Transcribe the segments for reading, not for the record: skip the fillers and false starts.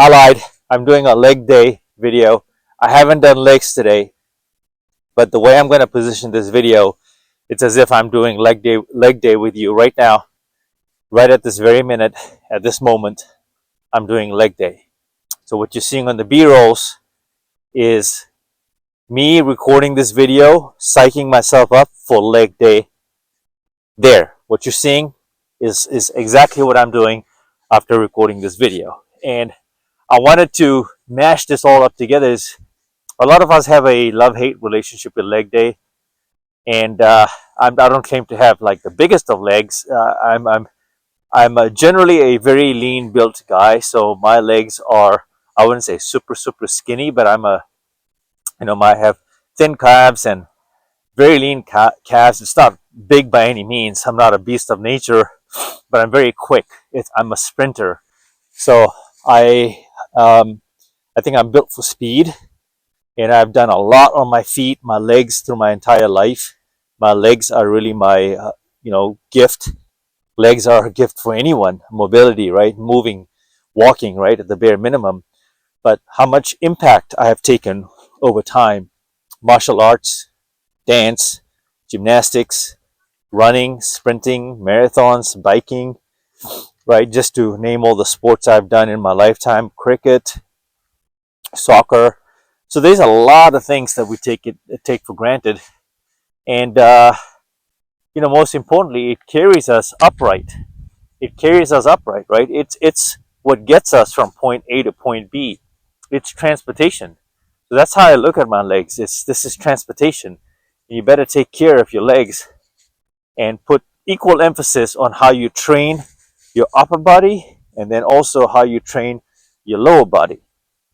Allied, I'm doing a leg day video. I haven't done legs today, but the way I'm going to position this video, it's as if I'm doing leg day with you right now, right at this very minute, at this moment. I'm doing leg day. So what you're seeing on the B-rolls is me recording this video, psyching myself up for leg day. There, what you're seeing is exactly what I'm doing after recording this video. And I wanted to mash this all up together. Is a lot of us have a love-hate relationship with leg day, and I don't claim to have like the biggest of legs. I'm generally a very lean built guy, so my legs are, I wouldn't say super skinny, but I have thin calves and very lean calves. It's not big by any means. I'm not a beast of nature, but I'm very quick. I'm a sprinter, so I think I'm built for speed, and I've done a lot on my feet, my legs through my entire life. My legs are really my gift. Legs are a gift for anyone. Mobility, right? Moving, walking, right? At the bare minimum. But how much impact I have taken over time: martial arts, dance, gymnastics, running, sprinting, marathons, biking, right? Just to name all the sports I've done in my lifetime: cricket, soccer. So there's a lot of things that we take for granted, and most importantly, it carries us upright. It carries us upright, right? It's what gets us from point A to point B. It's transportation. So that's how I look at my legs. This is transportation. You better take care of your legs and put equal emphasis on how you train your upper body, and then also how you train your lower body.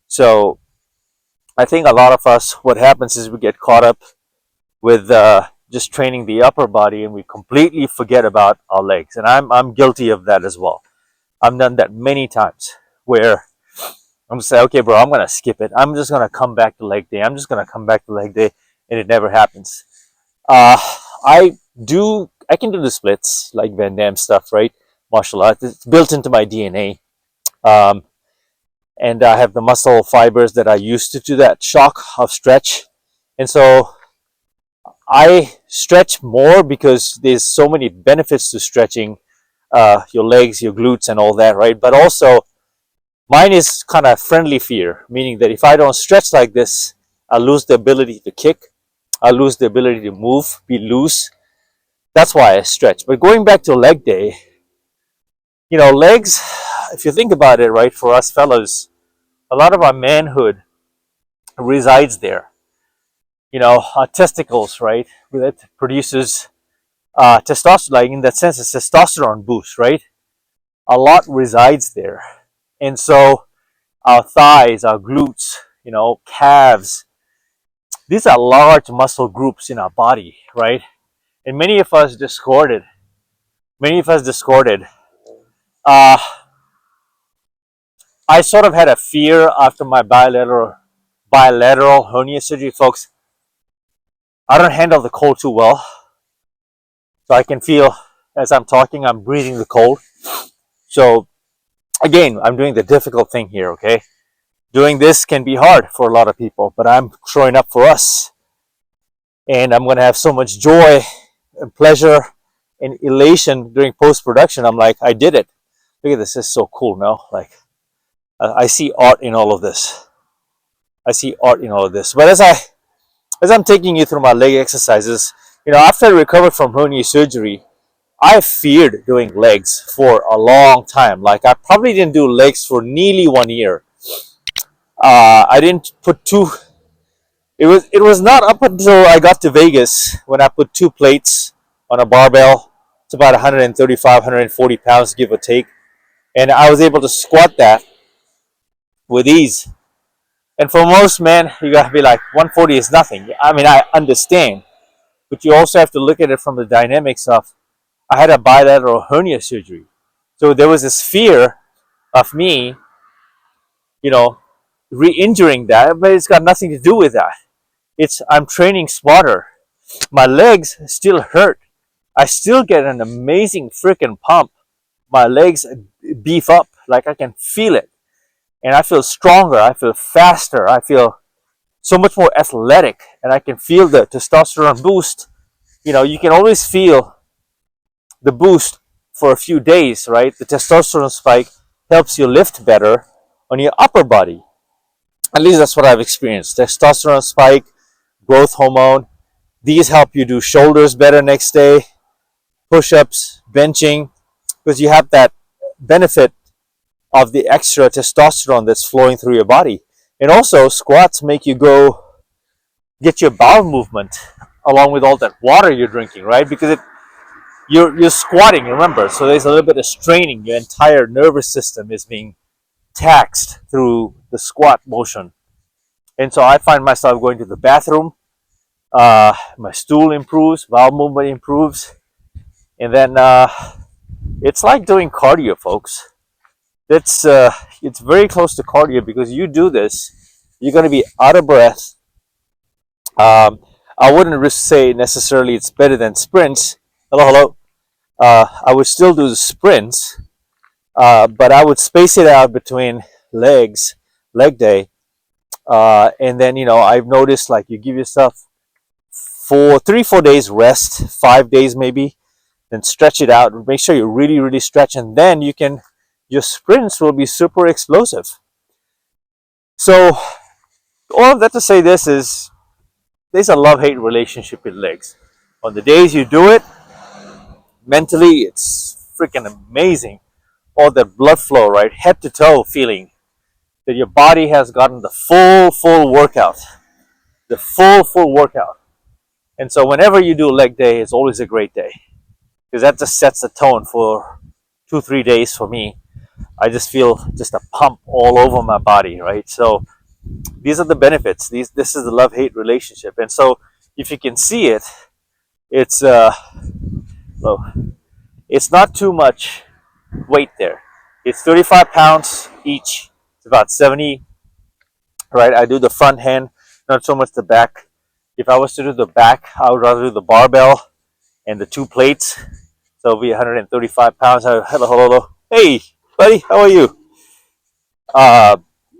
So I think a lot of us, what happens is we get caught up with just training the upper body, and we completely forget about our legs. And I'm guilty of that as well. I've done that many times, where I'm gonna say, okay, bro, I'm gonna skip it. I'm just gonna come back to leg day. I'm just gonna come back to leg day, and it never happens. Uh, I can do the splits like Van Damme stuff, right? Martial arts. It's built into my DNA. Um, and I have the muscle fibers that I used to do that shock of stretch. And so I stretch more because there's so many benefits to stretching your legs, your glutes, and all that, right? But also, mine is kind of friendly fear, meaning that if I don't stretch like this, I lose the ability to kick, I lose the ability to move, be loose. That's why I stretch. But going back to leg day, legs, if you think about it, right, for us fellows, a lot of our manhood resides there. Our testicles, right? That produces testosterone. Like, in that sense, it's testosterone boost, right? A lot resides there, and so our thighs, our glutes, calves. These are large muscle groups in our body, right? And many of us discarded. Uh, I sort of had a fear after my bilateral hernia surgery, folks. I don't handle the cold too well. So I can feel, as I'm talking, I'm breathing the cold. So again, I'm doing the difficult thing here, okay? Doing this can be hard for a lot of people, but I'm showing up for us. And I'm going to have so much joy and pleasure and elation during post-production. I'm like, I did it. Look at this. This is so cool, no? Like, I see art in all of this. But as I'm taking you through my leg exercises, after I recovered from hernia surgery, I feared doing legs for a long time. Like, I probably didn't do legs for nearly 1 year. I didn't put two. It was not up until I got to Vegas when I put 2 plates on a barbell. It's about 135, 140 pounds, give or take, and I was able to squat that with ease. And for most men, you gotta be like, 140 is nothing. I mean, I understand, but you also have to look at it from the dynamics of, I had a bilateral hernia surgery. So there was this fear of me, re-injuring that, but it's got nothing to do with that. I'm training smarter. My legs still hurt. I still get an amazing freaking pump. My legs beef up, like I can feel it. and I feel stronger, I feel faster, I feel so much more athletic, and I can feel the testosterone boost. You can always feel the boost for a few days, right? The testosterone spike helps you lift better on your upper body. At least that's what I've experienced. Testosterone spike, growth hormone, these help you do shoulders better next day, push-ups, benching, because you have that benefit of the extra testosterone that's flowing through your body. And also, squats make you go get your bowel movement along with all that water you're drinking, right? Because you're squatting, remember, so there's a little bit of straining. Your entire nervous system is being taxed through the squat motion. And so I find myself going to the bathroom, my stool improves, bowel movement improves, and then it's like doing cardio, folks. It's very close to cardio, because you do this, you're going to be out of breath. I wouldn't say necessarily it's better than sprints. Hello. I would still do the sprints, but I would space it out between leg day, and then I've noticed, like, you give yourself 4 days rest, 5 days maybe, then stretch it out. Make sure you really, really stretch, and then your sprints will be super explosive. So all of that to say this is, there's a love-hate relationship with legs. On the days you do it, mentally, it's freaking amazing. All that blood flow, right? Head to toe feeling that your body has gotten the full workout. The full workout. And so whenever you do leg day, it's always a great day, because that just sets the tone for 2-3 days for me. I just feel just a pump all over my body, right? So these are the benefits. This is the love-hate relationship. And so if you can see it, it's it's not too much weight there. It's 35 pounds each. It's about 70, right? I do the front hand, not so much the back. If I was to do the back, I would rather do the barbell and the 2 plates. So it'll be 135 pounds. Hello. Hey, buddy, how are you?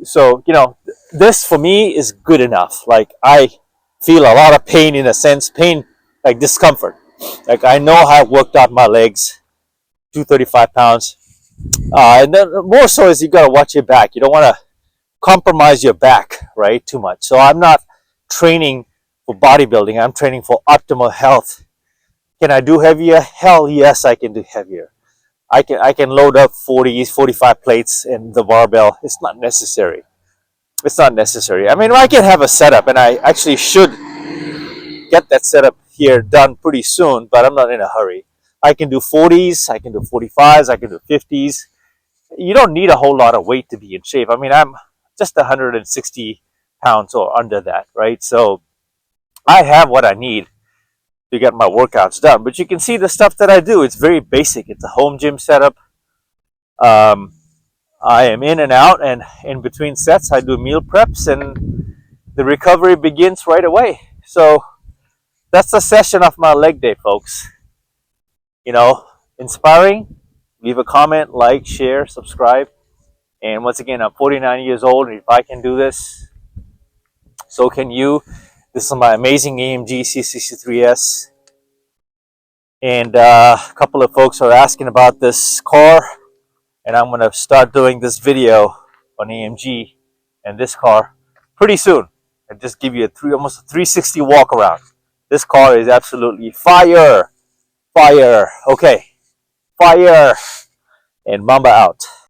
So, this for me is good enough. Like, I feel a lot of pain, in a sense, pain, like discomfort. Like, I know how I worked out my legs, 235 pounds. And then more so is you got to watch your back. You don't want to compromise your back, right, too much. So I'm not training for bodybuilding. I'm training for optimal health. Can I do heavier? Hell yes, I can do heavier. I can load up 45 plates in the barbell. It's not necessary. I mean, I can have a setup, and I actually should get that setup here done pretty soon, but I'm not in a hurry. I can do 40s, I can do 45s, I can do 50s. You don't need a whole lot of weight to be in shape. I mean, I'm just 160 pounds or under that, right? So I have what I need to get my workouts done. But you can see the stuff that I do. It's very basic. It's a home gym setup. I am in and out, and in between sets, I do meal preps, and the recovery begins right away. So that's the session of my leg day, folks. Inspiring. Leave a comment, like, share, subscribe. And once again, I'm 49 years old, and if I can do this, so can you. This is my amazing AMG C63S. And a couple of folks are asking about this car, and I'm going to start doing this video on AMG and this car pretty soon. And just give you almost a 360 walk around. This car is absolutely fire. Okay, fire. And Mamba out.